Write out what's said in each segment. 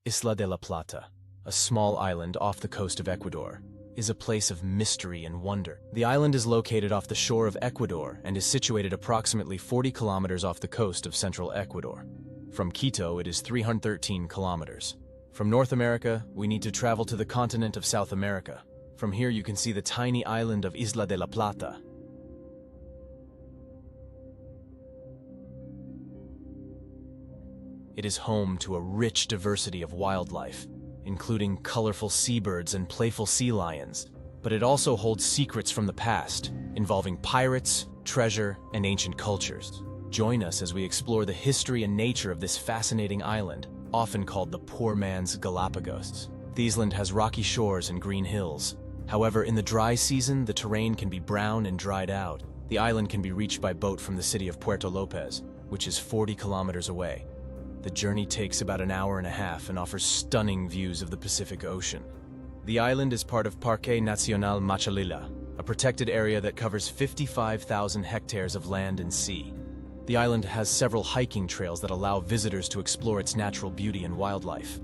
Isla de la Plata, a small island off the coast of Ecuador, is a place of mystery and wonder. The island is located off the shore of Ecuador and is situated approximately 40 kilometers off the coast of central Ecuador. From Quito, it is 313 kilometers. From North America, we need to travel to the continent of South America. From here, you can see the tiny island of Isla de la Plata. It is home to a rich diversity of wildlife, including colorful seabirds and playful sea lions. But it also holds secrets from the past, involving pirates, treasure, and ancient cultures. Join us as we explore the history and nature of this fascinating island, often called the poor man's Galapagos. The island has rocky shores and green hills. However, in the dry season, the terrain can be brown and dried out. The island can be reached by boat from the city of Puerto López, which is 40 kilometers away. The journey takes about an hour and a half and offers stunning views of the Pacific Ocean. The island is part of Parque Nacional Machalila, a protected area that covers 55,000 hectares of land and sea. The island has several hiking trails that allow visitors to explore its natural beauty and wildlife.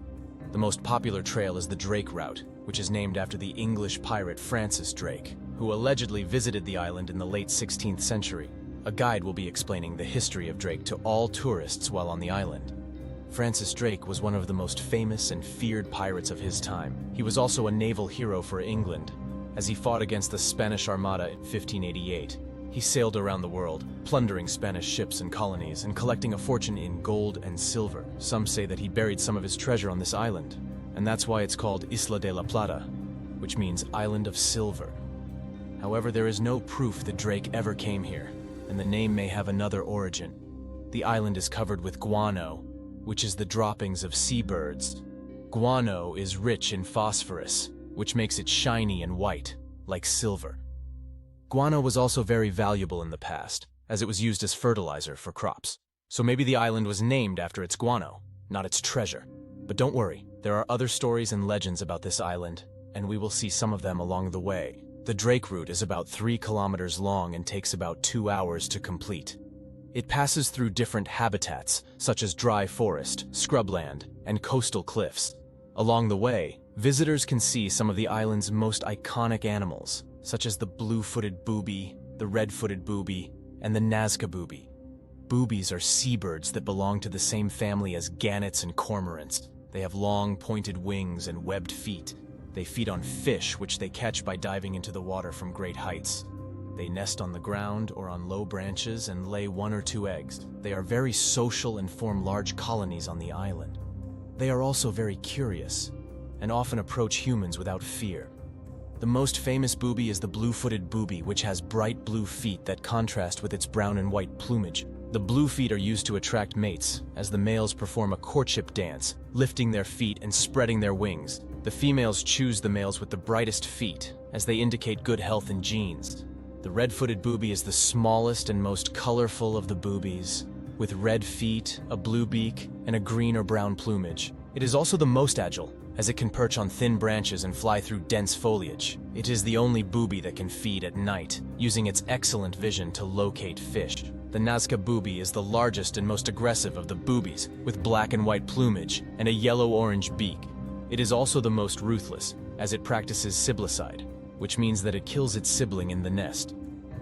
The most popular trail is the Drake Route, which is named after the English pirate Francis Drake, who allegedly visited the island in the late 16th century. A guide will be explaining the history of Drake to all tourists while on the island. Francis Drake was one of the most famous and feared pirates of his time. He was also a naval hero for England, as he fought against the Spanish Armada in 1588. He sailed around the world, plundering Spanish ships and colonies and collecting a fortune in gold and silver. Some say that he buried some of his treasure on this island, and that's why it's called Isla de la Plata, which means Island of Silver. However, there is no proof that Drake ever came here, and the name may have another origin. The island is covered with guano, which is the droppings of seabirds. Guano is rich in phosphorus, which makes it shiny and white, like silver. Guano was also very valuable in the past, as it was used as fertilizer for crops. So maybe the island was named after its guano, not its treasure. But don't worry, there are other stories and legends about this island, and we will see some of them along the way. The Drake Route is about 3 kilometers long and takes about 2 hours to complete. It passes through different habitats, such as dry forest, scrubland, and coastal cliffs. Along the way, visitors can see some of the island's most iconic animals, such as the blue-footed booby, the red-footed booby, and the Nazca booby. Boobies are seabirds that belong to the same family as gannets and cormorants. They have long, pointed wings and webbed feet. They feed on fish, which they catch by diving into the water from great heights. They nest on the ground or on low branches and lay 1 or 2 eggs. They are very social and form large colonies on the island. They are also very curious and often approach humans without fear. The most famous booby is the blue-footed booby, which has bright blue feet that contrast with its brown and white plumage. The blue feet are used to attract mates, as the males perform a courtship dance, lifting their feet and spreading their wings. The females choose the males with the brightest feet, as they indicate good health and genes. The red-footed booby is the smallest and most colorful of the boobies, with red feet, a blue beak, and a green or brown plumage. It is also the most agile, as it can perch on thin branches and fly through dense foliage. It is the only booby that can feed at night, using its excellent vision to locate fish. The Nazca booby is the largest and most aggressive of the boobies, with black and white plumage and a yellow-orange beak. It is also the most ruthless, as it practices siblicide, which means that it kills its sibling in the nest.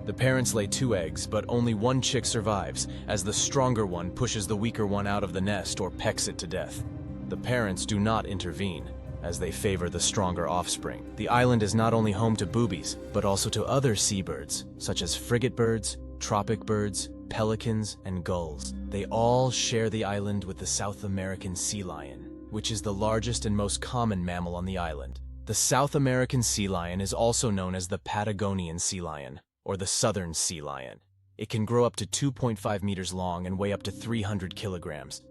The parents lay 2 eggs, but only 1 chick survives, as the stronger one pushes the weaker one out of the nest or pecks it to death. The parents do not intervene, as they favor the stronger offspring. The island is not only home to boobies, but also to other seabirds, such as frigate birds, tropic birds, pelicans, and gulls. They all share the island with the South American sea lion, which is the largest and most common mammal on the island. The South American sea lion is also known as the Patagonian sea lion, or the southern sea lion. It can grow up to 2.5 meters long and weigh up to 300 kilograms.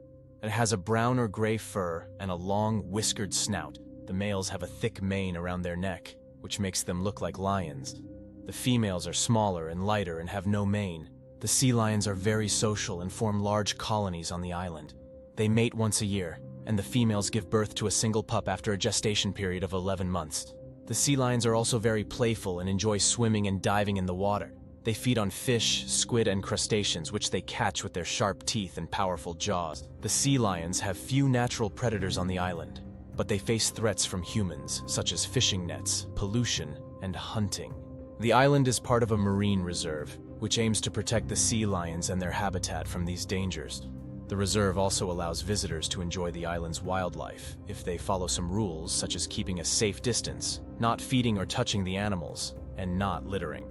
It has a brown or gray fur and a long, whiskered snout. The males have a thick mane around their neck, which makes them look like lions. The females are smaller and lighter and have no mane. The sea lions are very social and form large colonies on the island. They mate once a year, and the females give birth to a single pup after a gestation period of 11 months. The sea lions are also very playful and enjoy swimming and diving in the water. They feed on fish, squid, and crustaceans, which they catch with their sharp teeth and powerful jaws. The sea lions have few natural predators on the island, but they face threats from humans, such as fishing nets, pollution, and hunting. The island is part of a marine reserve, which aims to protect the sea lions and their habitat from these dangers. The reserve also allows visitors to enjoy the island's wildlife if they follow some rules, such as keeping a safe distance, not feeding or touching the animals, and not littering.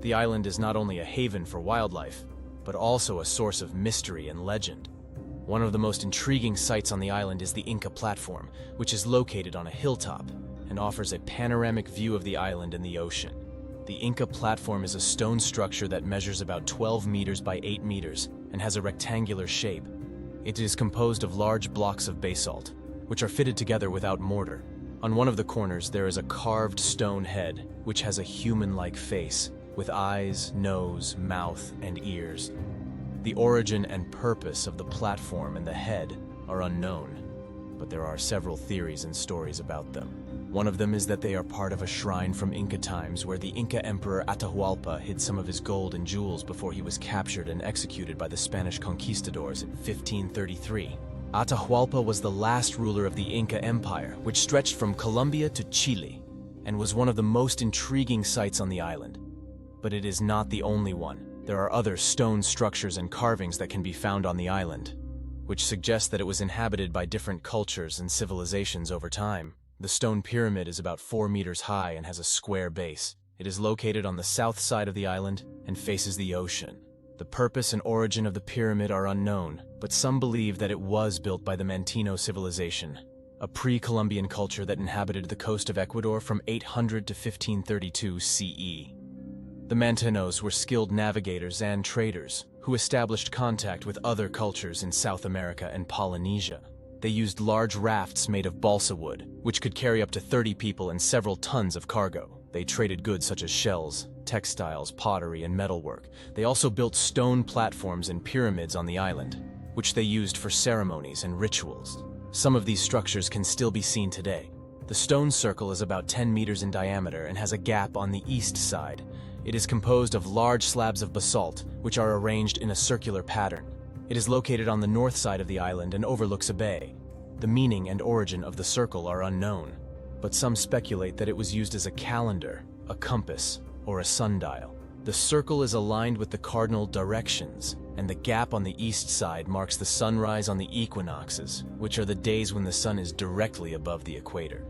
The island is not only a haven for wildlife, but also a source of mystery and legend. One of the most intriguing sights on the island is the Inca platform, which is located on a hilltop and offers a panoramic view of the island and the ocean. The Inca platform is a stone structure that measures about 12 meters by 8 meters and has a rectangular shape. It is composed of large blocks of basalt, which are fitted together without mortar. On one of the corners there is a carved stone head, which has a human-like face, with eyes, nose, mouth, and ears. The origin and purpose of the platform and the head are unknown, but there are several theories and stories about them. One of them is that they are part of a shrine from Inca times where the Inca Emperor Atahualpa hid some of his gold and jewels before he was captured and executed by the Spanish conquistadors in 1533. Atahualpa was the last ruler of the Inca Empire, which stretched from Colombia to Chile, and was one of the most intriguing sites on the island. But it is not the only one. There are other stone structures and carvings that can be found on the island, which suggests that it was inhabited by different cultures and civilizations over time. The stone pyramid is about 4 meters high and has a square base. It is located on the south side of the island and faces the ocean. The purpose and origin of the pyramid are unknown, but some believe that it was built by the Mantino civilization, a pre-Columbian culture that inhabited the coast of Ecuador from 800 to 1532 CE. The Mantanos were skilled navigators and traders who established contact with other cultures in South America and Polynesia. They used large rafts made of balsa wood, which could carry up to 30 people and several tons of cargo. They traded goods such as shells, textiles, pottery, and metalwork. They also built stone platforms and pyramids on the island, which they used for ceremonies and rituals. Some of these structures can still be seen today. The stone circle is about 10 meters in diameter and has a gap on the east side. It is composed of large slabs of basalt, which are arranged in a circular pattern. It is located on the north side of the island and overlooks a bay. The meaning and origin of the circle are unknown, but some speculate that it was used as a calendar, a compass, or a sundial. The circle is aligned with the cardinal directions, and the gap on the east side marks the sunrise on the equinoxes, which are the days when the sun is directly above the equator.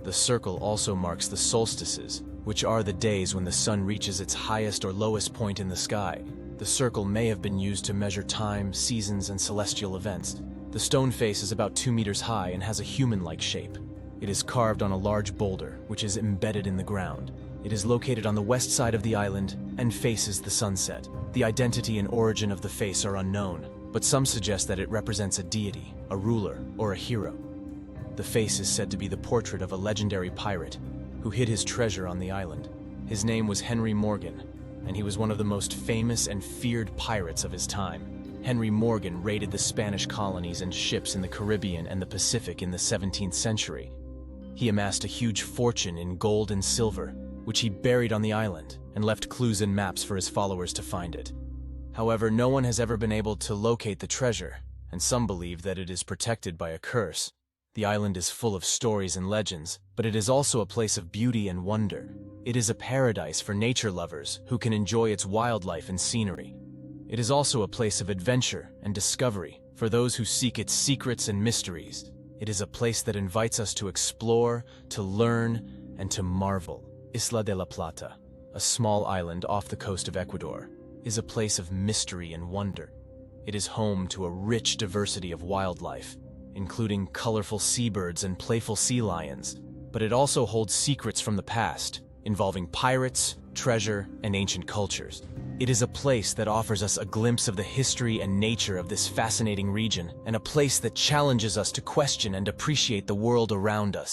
The circle also marks the solstices, which are the days when the sun reaches its highest or lowest point in the sky. The circle may have been used to measure time, seasons, and celestial events. The stone face is about 2 meters high and has a human-like shape. It is carved on a large boulder, which is embedded in the ground. It is located on the west side of the island and faces the sunset. The identity and origin of the face are unknown, but some suggest that it represents a deity, a ruler, or a hero. The face is said to be the portrait of a legendary pirate who hid his treasure on the island. His name was Henry Morgan, and he was one of the most famous and feared pirates of his time. Henry Morgan raided the Spanish colonies and ships in the Caribbean and the Pacific in the 17th century. He amassed a huge fortune in gold and silver, which he buried on the island and left clues and maps for his followers to find it. However, no one has ever been able to locate the treasure, and some believe that it is protected by a curse. The island is full of stories and legends, but it is also a place of beauty and wonder. It is a paradise for nature lovers who can enjoy its wildlife and scenery. It is also a place of adventure and discovery for those who seek its secrets and mysteries. It is a place that invites us to explore, to learn, and to marvel. Isla de la Plata, a small island off the coast of Ecuador, is a place of mystery and wonder. It is home to a rich diversity of wildlife, including colorful seabirds and playful sea lions, but it also holds secrets from the past, involving pirates, treasure, and ancient cultures. It is a place that offers us a glimpse of the history and nature of this fascinating region, and a place that challenges us to question and appreciate the world around us.